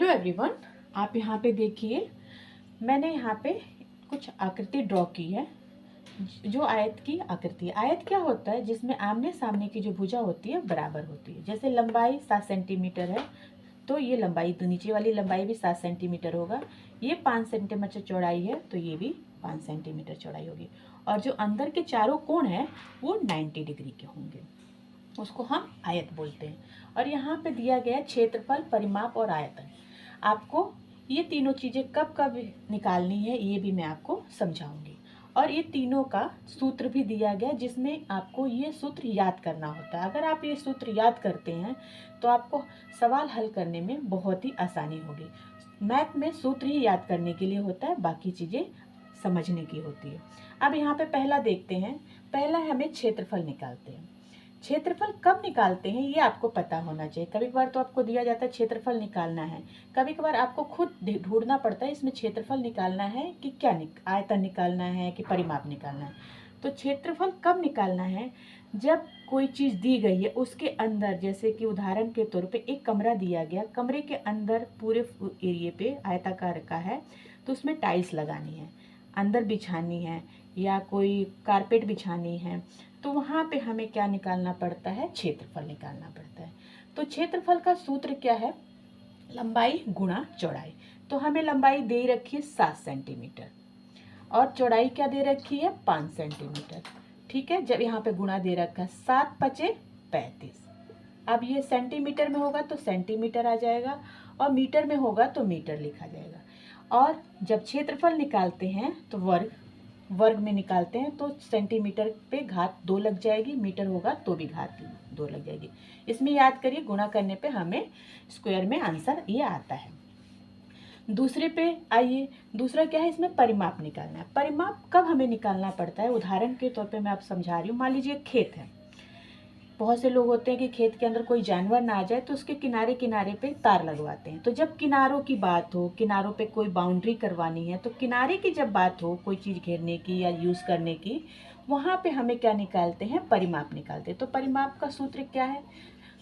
Hello everyone, आप यहाँ पे देखिए, मैंने यहाँ पे कुछ आकृति ड्रॉ की है जो आयत की आकृति है। आयत क्या होता है? जिसमें आमने सामने की जो भुजा होती है बराबर होती है। जैसे लंबाई 7 सेंटीमीटर है तो ये लंबाई, तो नीचे वाली लंबाई भी 7 सेंटीमीटर होगा। ये 5 सेंटीमीटर चौड़ाई है तो ये भी 5 सेंटीमीटर चौड़ाई होगी। और जो अंदर के चारों कोण हैं वो 90 डिग्री के होंगे, उसको हम आयत बोलते हैं। और यहाँ पे दिया गया क्षेत्रफल, परिमाप और आयतन। आपको ये तीनों चीज़ें कब कब निकालनी है ये भी मैं आपको समझाऊंगी। और ये तीनों का सूत्र भी दिया गया जिसमें आपको ये सूत्र याद करना होता है। अगर आप ये सूत्र याद करते हैं तो आपको सवाल हल करने में बहुत ही आसानी होगी। मैथ में सूत्र ही याद करने के लिए होता है, बाकी चीज़ें समझने की होती है। अब यहाँ पे पहला देखते हैं। पहला हमें क्षेत्रफल निकालते हैं। क्षेत्रफल कब निकालते हैं ये आपको पता होना चाहिए। कभी कभार तो आपको दिया जाता है क्षेत्रफल निकालना है, कभी कभार आपको खुद ढूंढना पड़ता है इसमें क्षेत्रफल निकालना है कि क्या आयतन निकालना है कि परिमाप निकालना है। तो क्षेत्रफल कब निकालना है? जब कोई चीज़ दी गई है उसके अंदर, जैसे कि उदाहरण के तौर पे एक कमरा दिया गया, कमरे के अंदर पूरे एरिए पे आयताकार का है तो उसमें टाइल्स लगानी है, अंदर बिछानी है या कोई कारपेट बिछानी है, तो वहाँ पे हमें क्या निकालना पड़ता है? क्षेत्रफल निकालना पड़ता है। तो क्षेत्रफल का सूत्र क्या है? लंबाई गुणा चौड़ाई। तो हमें लंबाई दे रखी है 7 सेंटीमीटर और चौड़ाई क्या दे रखी है? 5 सेंटीमीटर। ठीक है, जब यहाँ पे गुणा दे रखा है 7 पचे 35। अब ये सेंटीमीटर में होगा तो सेंटीमीटर आ जाएगा और मीटर में होगा तो मीटर लिखा जाएगा। और जब क्षेत्रफल निकालते हैं तो वर्ग में निकालते हैं तो सेंटीमीटर पे घात 2 लग जाएगी, मीटर होगा तो भी घात 2 लग जाएगी। इसमें याद करिए गुणा करने पे हमें स्क्वायर में आंसर ये आता है। दूसरे पे आइए, दूसरा क्या है? इसमें परिमाप निकालना है। परिमाप कब हमें निकालना पड़ता है? उदाहरण के तौर पे मैं आप समझा रही हूँ। मान लीजिए खेत है, बहुत से लोग होते हैं कि खेत के अंदर कोई जानवर ना आ जाए तो उसके किनारे किनारे पे तार लगवाते हैं। तो जब किनारों की बात हो, किनारों पे कोई बाउंड्री करवानी है, तो किनारे की जब बात हो कोई चीज़ घेरने की या यूज़ करने की, वहाँ पे हमें क्या निकालते हैं? परिमाप निकालते हैं। तो परिमाप का सूत्र क्या है?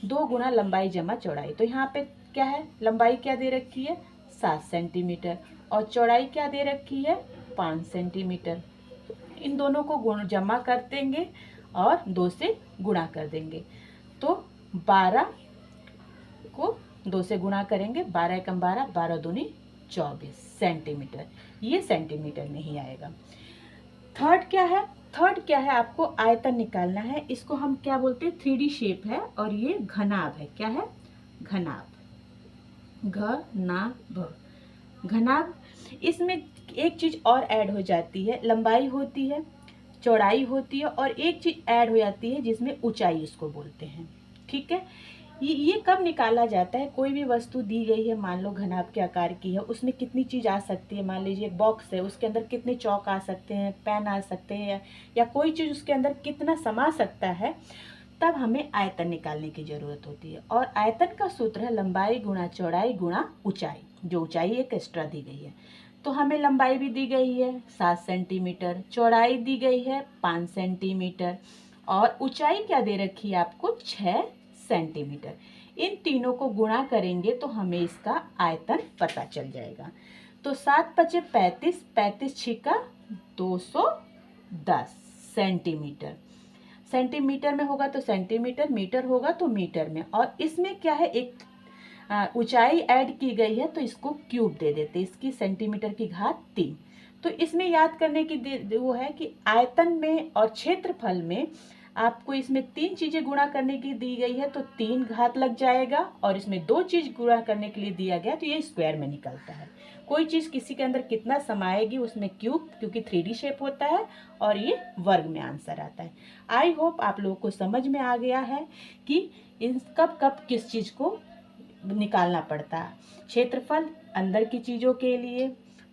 2 गुना लंबाई जमा चौड़ाई। तो यहाँ पे क्या है? लंबाई क्या दे रखी है? 7 सेंटीमीटर और चौड़ाई क्या दे रखी है? 5 सेंटीमीटर। इन दोनों को गुण जमा कर देंगे और 2 से गुणा कर देंगे तो 12 को 2 से गुणा करेंगे, 12 एकम 12, 12 दूनी 24 सेंटीमीटर। ये सेंटीमीटर में ही आएगा। थर्ड क्या है? थर्ड क्या है? आपको आयतन निकालना है। इसको हम क्या बोलते हैं? 3D शेप है और ये घनाभ है। क्या है? घनाभ। घनाभ, घनाभ। इसमें एक चीज और ऐड हो जाती है, लंबाई होती है, चौड़ाई होती है और एक चीज ऐड हो जाती है जिसमें ऊंचाई इसको बोलते हैं। ठीक है, ये कब निकाला जाता है? कोई भी वस्तु दी गई है, मान लो घनाभ के आकार की है, उसमें कितनी चीज आ सकती है? मान लीजिए एक बॉक्स है, उसके अंदर कितने चौक आ सकते हैं, पेन आ सकते हैं, या कोई चीज उसके अंदर कितना समा सकता है, तब हमें आयतन निकालने की जरूरत होती है। और आयतन का सूत्र है लंबाई गुणा चौड़ाई गुणा ऊंचाई। जो ऊंचाई एक एक्स्ट्रा दी गई है, तो हमें लंबाई भी दी गई है 7 सेंटीमीटर, चौड़ाई दी गई है 5 सेंटीमीटर और ऊंचाई क्या दे रखी है आपको? 6 सेंटीमीटर। इन तीनों को गुणा करेंगे तो हमें इसका आयतन पता चल जाएगा। तो 7 पचे 35, 35 छिका 210 सेंटीमीटर। सेंटीमीटर में होगा तो सेंटीमीटर, मीटर होगा तो मीटर में। और इसमें क्या है? एक ऊंचाई ऐड की गई है तो इसको क्यूब दे देते, इसकी सेंटीमीटर की घात 3। तो इसमें याद करने की वो है कि आयतन में और क्षेत्रफल में आपको इसमें 3 चीजें गुणा करने की दी गई है तो 3 घात लग जाएगा, और इसमें 2 चीज गुणा करने के लिए दिया गया तो ये स्क्वायर में निकलता है। कोई चीज किसी के अंदर कितना समाएगी उसमें क्यूब, क्योंकि 3D शेप होता है, और ये वर्ग में आंसर आता है। आई होप आप लोगों को समझ में आ गया है कि इन कब कब किस चीज को निकालना पड़ता है। क्षेत्रफल अंदर की चीज़ों के लिए,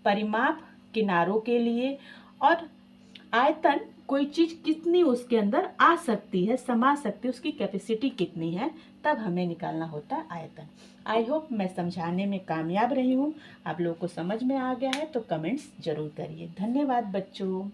परिमाप किनारों के लिए, और आयतन कोई चीज़ कितनी उसके अंदर आ सकती है, समा सकती है, उसकी कैपेसिटी कितनी है, तब हमें निकालना होता है आयतन। आई होप मैं समझाने में कामयाब रही हूँ। आप लोगों को समझ में आ गया है तो कमेंट्स जरूर करिए। धन्यवाद बच्चों।